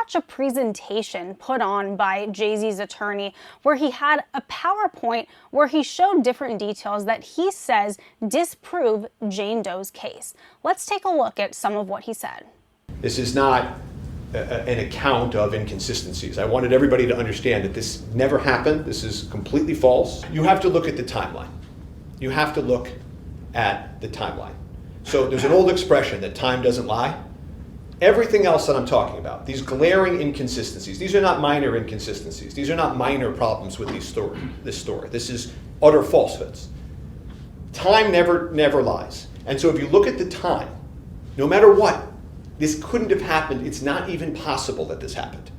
watch a presentation put on by Jay-Z's attorney where he had a PowerPoint where he showed different details that he says disprove Jane Doe's case. Let's take a look at some of what he said. This is not an account of inconsistencies. I wanted everybody to understand that this never happened. This is completely false. You have to look at the timeline. You have to look at the timeline. So there's an old expression that time doesn't lie. Everything else that I'm talking about, these glaring inconsistencies, these are not minor inconsistencies. These are not minor problems with this story. This is utter falsehoods. Time never lies. And so if you look at the time, no matter what, this couldn't have happened. It's not even possible that this happened.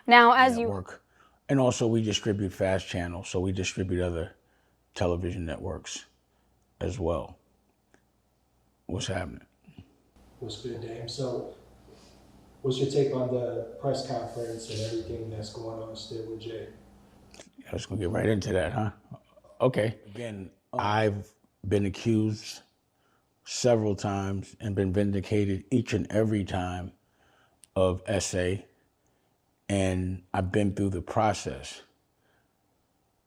Now, as you work, and also we distribute FAST channels, so we distribute other television networks as well. What's happening? What's good, Dame? So, what's your take on the press conference and everything that's going on still with Jay? I was gonna get right into that, huh? Okay. Again, I've been accused several times and been vindicated each and every time of SA, and I've been through the process.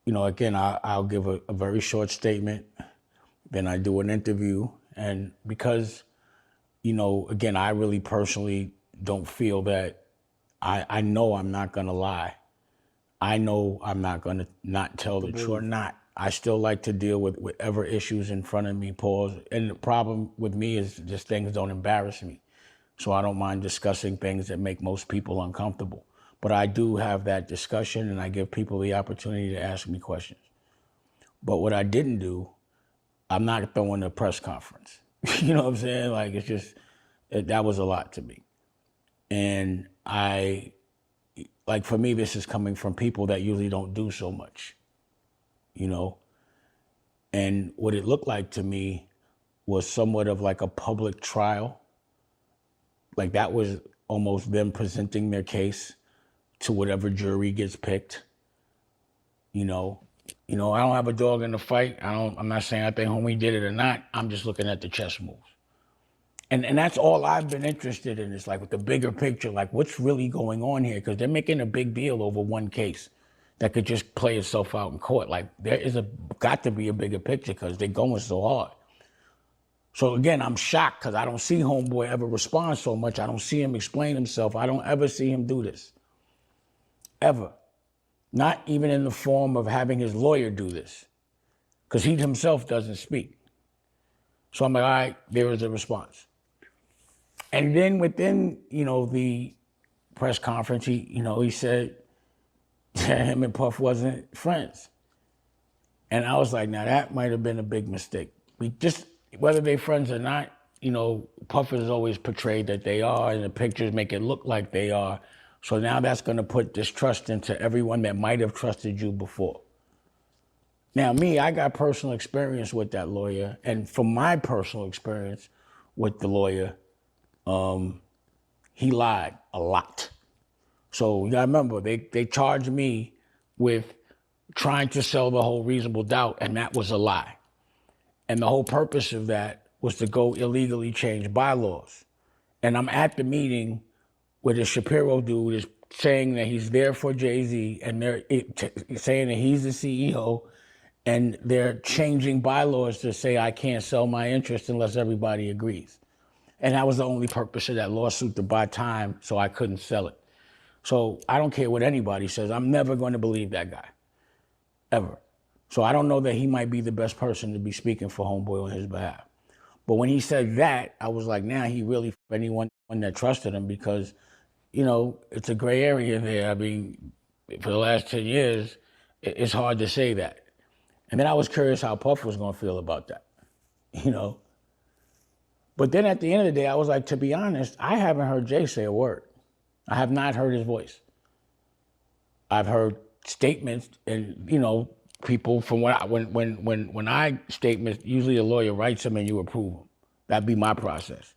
You know, again, I'll give a very short statement, then I do an interview, and because, you know, again, I really personally don't feel that, I know I'm not gonna lie. I know I'm not gonna not tell the truth or not. I still like to deal with whatever issues in front of me, pause. And the problem with me is just things don't embarrass me. So I don't mind discussing things that make most people uncomfortable. But I do have that discussion and I give people the opportunity to ask me questions. But what I didn't do, I'm not throwing a press conference. You know what I'm saying? Like, it's just, that was a lot to me. And like for me, this is coming from people that usually don't do so much. You know, and what it looked like to me was somewhat of like a public trial. Like that was almost them presenting their case to whatever jury gets picked. You know, I don't have a dog in the fight. I'm not saying I think homie did it or not. I'm just looking at the chess moves. And that's all I've been interested in, is like with the bigger picture, like what's really going on here? Because they're making a big deal over one case that could just play itself out in court. Like there is got to be a bigger picture because they're going so hard. So again, I'm shocked because I don't see homeboy ever respond so much. I don't see him explain himself. I don't ever see him do this, ever. Not even in the form of having his lawyer do this, because he himself doesn't speak. So I'm like, all right, there is a response. And then within, you know, the press conference, he said, him and Puff wasn't friends. And I was like, now that might have been a big mistake. Whether they're friends or not, you know, Puff has always portrayed that they are, and the pictures make it look like they are. So now that's gonna put distrust into everyone that might have trusted you before. Now me, I got personal experience with that lawyer, and from my personal experience with the lawyer, he lied a lot. So you gotta remember, they charged me with trying to sell the whole reasonable doubt, and that was a lie. And the whole purpose of that was to go illegally change bylaws. And I'm at the meeting where the Shapiro dude is saying that he's there for Jay-Z, and they're saying that he's the CEO, and they're changing bylaws to say I can't sell my interest unless everybody agrees. And that was the only purpose of that lawsuit, to buy time so I couldn't sell it. So I don't care what anybody says. I'm never going to believe that guy, ever. So I don't know that he might be the best person to be speaking for homeboy on his behalf. But when he said that, I was like, now he really for anyone that trusted him, because, you know, it's a gray area there. I mean, for the last 10 years, it's hard to say that. And then I was curious how Puff was going to feel about that, you know. But then at the end of the day, I was like, to be honest, I haven't heard Jay say a word. I have not heard his voice. I've heard statements, and you know, people from when I statements, usually a lawyer writes them and you approve them. That'd be my process.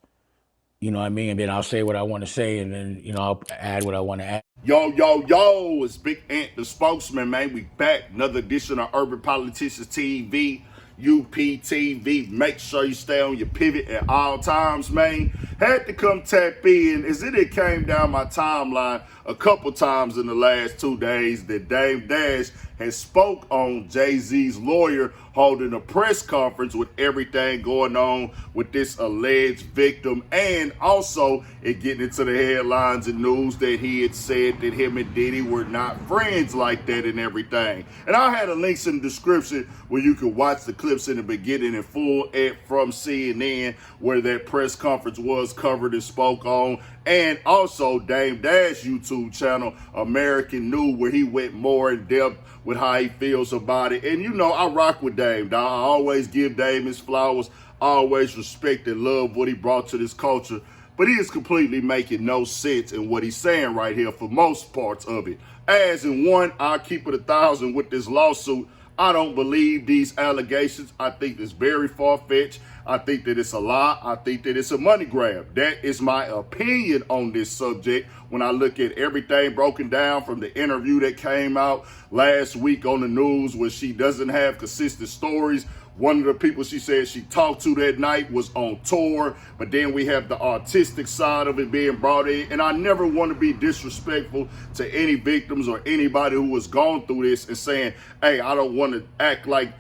You know what I mean? And then I'll say what I want to say, and then, you know, I'll add what I want to add. Yo, it's Big Ant, the spokesman, man. We back. Another edition of Urban Politicians TV. UPTV. Make sure you stay on your pivot at all times, man. Had to come tap in as it came down my timeline a couple times in the last 2 days that Dame Dash has spoke on Jay-Z's lawyer holding a press conference with everything going on with this alleged victim, and also it getting into the headlines and news that he had said that him and Diddy were not friends like that and everything. And I had a links in the description where you can watch the clips in the beginning in full from CNN where that press conference was covered and spoke on, and also Dame Dash YouTube channel American New, where he went more in depth with how he feels about it. And you know, I rock with Dame, dog. I always give Dame his flowers, always respect and love what he brought to this culture, but he is completely making no sense in what he's saying right here for most parts of it. As in one, I'll keep it 1,000 with this lawsuit. I don't believe these allegations. I think it's very far-fetched. I think that it's a lie. I think that it's a money grab. That is my opinion on this subject when I look at everything broken down from the interview that came out last week on the news where she doesn't have consistent stories. One of the people she said she talked to that night was on tour, but then we have the artistic side of it being brought in. And I never want to be disrespectful to any victims or anybody who has gone through this and saying, hey, I don't want to act like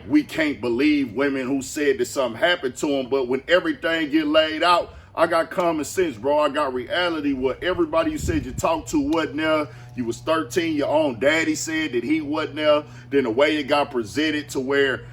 we can't believe women who said that something happened to them. But when everything get laid out, I got common sense, bro. I got reality where everybody you said you talked to wasn't there. You was 13, your own daddy said that he wasn't there. Then the way it got presented to where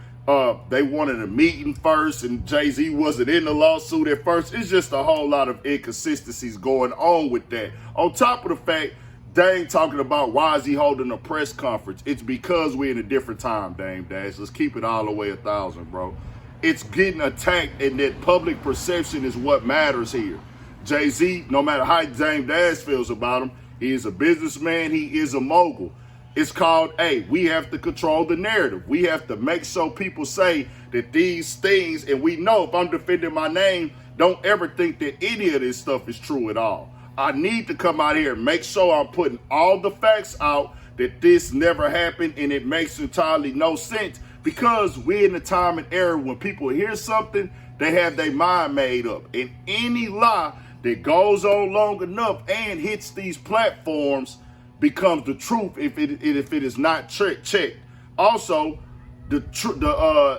they wanted a meeting first and Jay-Z wasn't in the lawsuit at first. It's just a whole lot of inconsistencies going on with that. On top of the fact, Dame talking about why is he holding a press conference. It's because we're in a different time, Dame Dash. Let's keep it all the way 1,000, bro. It's getting attacked, and that public perception is what matters here. Jay-Z, no matter how Dame Dash feels about him, he is a businessman, he is a mogul. It's called, hey, we have to control the narrative. We have to make sure people say that these things, and we know if I'm defending my name, don't ever think that any of this stuff is true at all. I need to come out here and make sure I'm putting all the facts out that this never happened, and it makes entirely no sense because we're in a time and era when people hear something, they have their mind made up. And any lie that goes on long enough and hits these platforms becomes the truth if it is not checked. Also,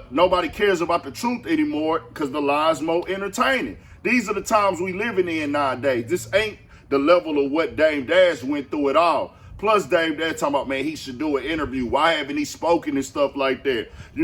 nobody cares about the truth anymore because the lie's more entertaining. These are the times we living in nowadays. This ain't the level of what Dame Dash went through at all. Plus, Dame Dash talking about, man, he should do an interview. Why haven't he spoken and stuff like that? You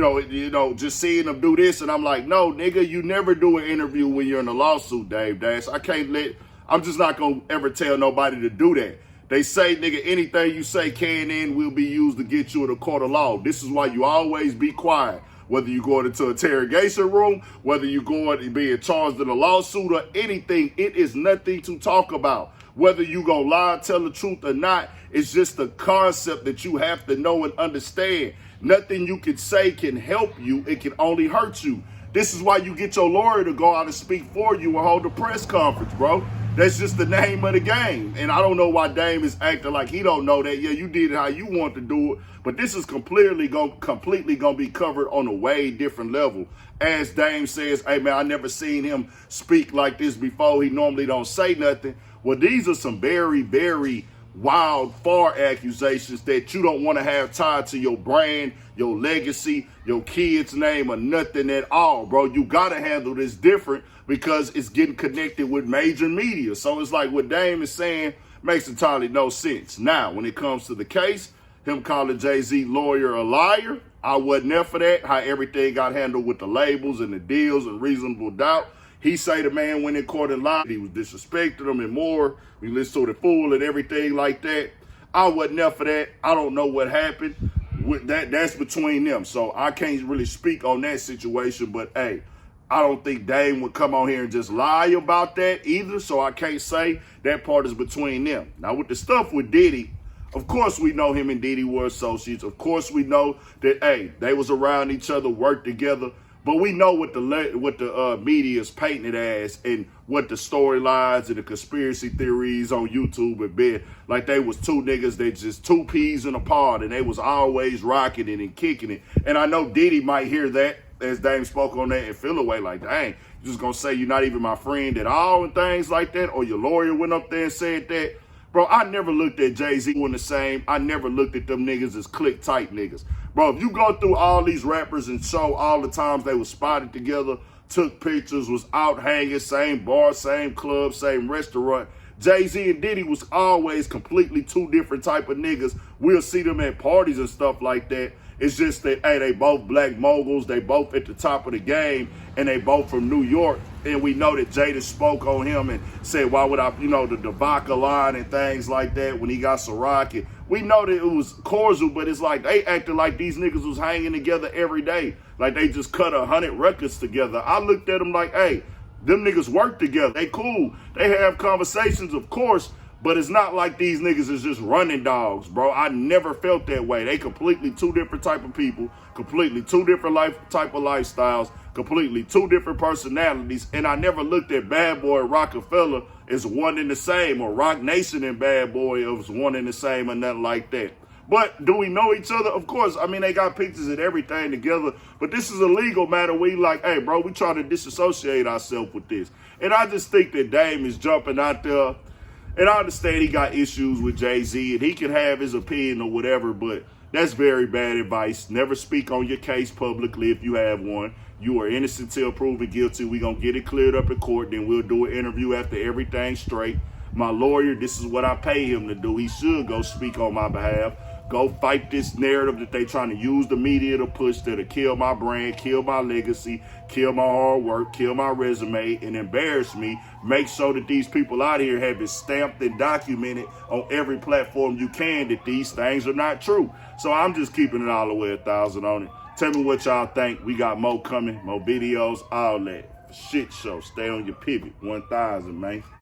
know, just seeing him do this, and I'm like, no, nigga, you never do an interview when you're in a lawsuit, Dame Dash. I'm just not gonna ever tell nobody to do that. They say, nigga, anything you say can and will be used to get you in a court of law. This is why you always be quiet. Whether you go into an interrogation room, whether you go and being charged in a lawsuit or anything, it is nothing to talk about. Whether you go lie, tell the truth or not, it's just a concept that you have to know and understand. Nothing you can say can help you. It can only hurt you. This is why you get your lawyer to go out and speak for you and hold a press conference, bro. That's just the name of the game. And I don't know why Dame is acting like he don't know that. Yeah, you did it how you want to do it. But this is completely going to be covered on a way different level. As Dame says, hey, man, I never seen him speak like this before. He normally don't say nothing. Well, these are some very, very wild, far accusations that you don't want to have tied to your brand, your legacy, your kid's name, or nothing at all, bro. You got to handle this different because it's getting connected with major media. So it's like what Dame is saying makes entirely no sense. Now, when it comes to the case, him calling Jay-Z lawyer a liar, I wasn't there for that, how everything got handled with the labels and the deals and reasonable doubt. He say the man went in court and lied. He was disrespecting him and more. We listened to the fool and everything like that. I wasn't there for that. I don't know what happened. With that's between them. So I can't really speak on that situation. But, hey, I don't think Dame would come on here and just lie about that either. So I can't say that part is between them. Now, with the stuff with Diddy, of course we know him and Diddy were associates. Of course we know that, hey, they was around each other, worked together. But we know what the media is painting it as, and what the storylines and the conspiracy theories on YouTube have been. Like they was two niggas that just two peas in a pod, and they was always rocking it and kicking it. And I know Diddy might hear that, as Dame spoke on that, and feel away like, dang, you just gonna say you're not even my friend at all and things like that, or your lawyer went up there and said that. Bro, I never looked at Jay-Z doing the same. I never looked at them niggas as click-tight niggas. Bro, if you go through all these rappers and show all the times they were spotted together, took pictures, was out hanging, same bar, same club, same restaurant, Jay-Z and Diddy was always completely two different type of niggas. We'll see them at parties and stuff like that. It's just that, hey, they both black moguls, they both at the top of the game, and they both from New York. And we know that Jada spoke on him and said, why would I, the vodka line and things like that when he got Ciroc. We know that it was cordial, but it's like they acted like these niggas was hanging together every day. Like they just cut 100 records together. I looked at them like, hey, them niggas work together. They cool. They have conversations, of course, but it's not like these niggas is just running dogs, bro. I never felt that way. They completely two different type of people, completely two different type of lifestyles, completely two different personalities. And I never looked at Bad Boy and Rockefeller as one and the same, or Rock Nation and Bad Boy as one and the same, or nothing like that. But do we know each other? Of course. I mean, they got pictures and everything together, but this is a legal matter. We like, hey, bro, we trying to disassociate ourselves with this. And I just think that Dame is jumping out there. And I understand he got issues with Jay-Z, and he can have his opinion or whatever, but that's very bad advice. Never speak on your case publicly if you have one. You are innocent till proven guilty. We're going to get it cleared up in court, then we'll do an interview after everything's straight. My lawyer, this is what I pay him to do. He should go speak on my behalf. Go fight this narrative that they trying to use the media to push that'll kill my brand, kill my legacy, kill my hard work, kill my resume, and embarrass me. Make sure that these people out here have it stamped and documented on every platform you can that these things are not true. So I'm just keeping it all the way 1,000 on it. Tell me what y'all think. We got more coming, more videos, all that. Shit show. Stay on your pivot. 1,000, man.